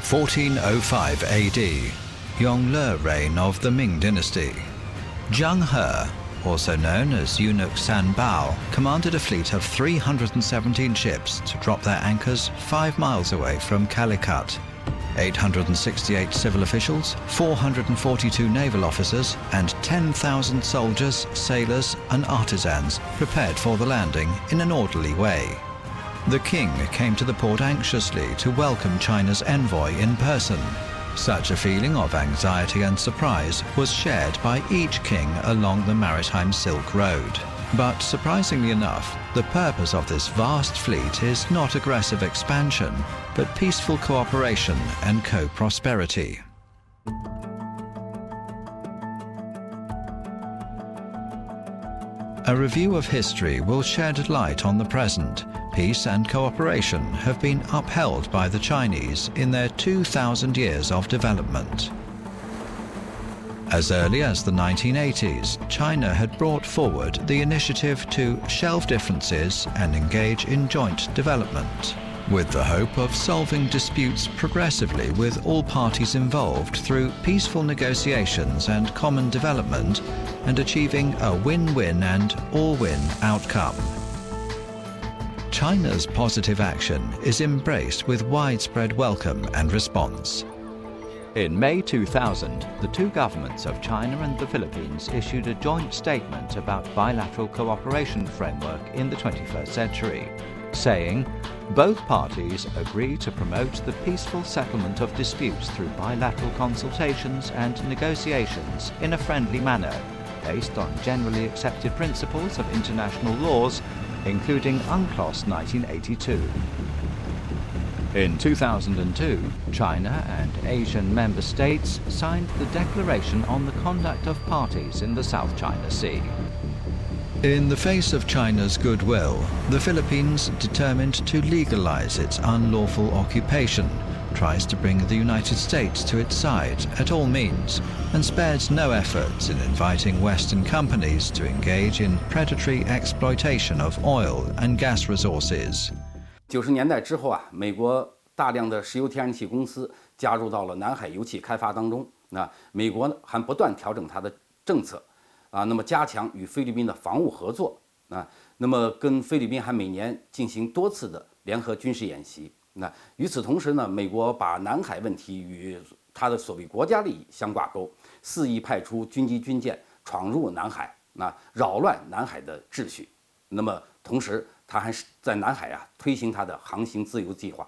1405 AD, Yongle reign of the Ming dynasty. Zhang He, also known as Eunuch San Bao, commanded a fleet of 317 ships to drop their anchors 5 miles away from Calicut. 868 civil officials, 442 naval officers, and 10,000 soldiers, sailors, and artisans prepared for the landing in an orderly way. The king came to the port anxiously to welcome China's envoy in person. Such a feeling of anxiety and surprise was shared by each king along the maritime Silk Road. But surprisingly enough, the purpose of this vast fleet is not aggressive expansion, but peaceful cooperation and co-prosperity. A review of history will shed light on the present. Peace and cooperation have been upheld by the Chinese in their 2,000 years of development. As early as the 1980s, China had brought forward the initiative to shelve differences and engage in joint development, with the hope of solving disputes progressively with all parties involved through peaceful negotiations and common development, and achieving a win-win and all-win outcome. China's positive action is embraced with widespread welcome and response. In May 2000, the two governments of China and the Philippines issued a joint statement about bilateral cooperation framework in the 21st century, saying, both parties agree to promote the peaceful settlement of disputes through bilateral consultations and negotiations in a friendly manner, based on generally accepted principles of international laws, including UNCLOS 1982. In 2002, China and Asian member states signed the Declaration on the Conduct of Parties in the South China Sea. In the face of China's goodwill, the Philippines, determined to legalize its unlawful occupation, tries to bring the United States to its side at all means, and spares no efforts in inviting Western companies to engage in predatory exploitation of oil and gas resources. 90年代之后啊，美国大量的石油天然气公司加入到了南海油气开发当中。美国呢还不断调整它的政策，那么加强与菲律宾的防务合作，那么跟菲律宾还每年进行多次的联合军事演习。与此同时呢，美国把南海问题与它的所谓国家利益相挂钩，肆意派出军机军舰闯入南海，扰乱南海的秩序。那么同时，它还是在南海推行它的航行自由计划。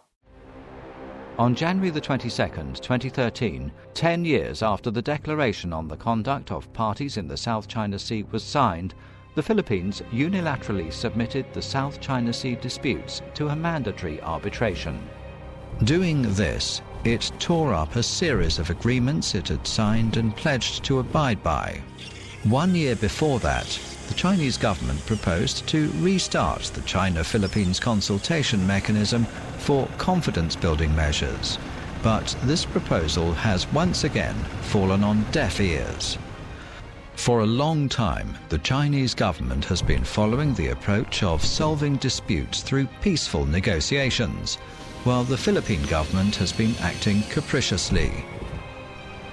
On January the 22nd, 2013, 10 years after the Declaration on the Conduct of Parties in the South China Sea was signed, the Philippines unilaterally submitted the South China Sea disputes to a mandatory arbitration. Doing this, it tore up a series of agreements it had signed and pledged to abide by. 1 year before that, the Chinese government proposed to restart the China-Philippines consultation mechanism for confidence-building measures. But this proposal has once again fallen on deaf ears. For a long time, the Chinese government has been following the approach of solving disputes through peaceful negotiations, while the Philippine government has been acting capriciously.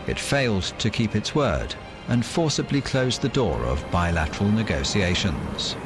It failed to keep its word and forcibly closed the door of bilateral negotiations.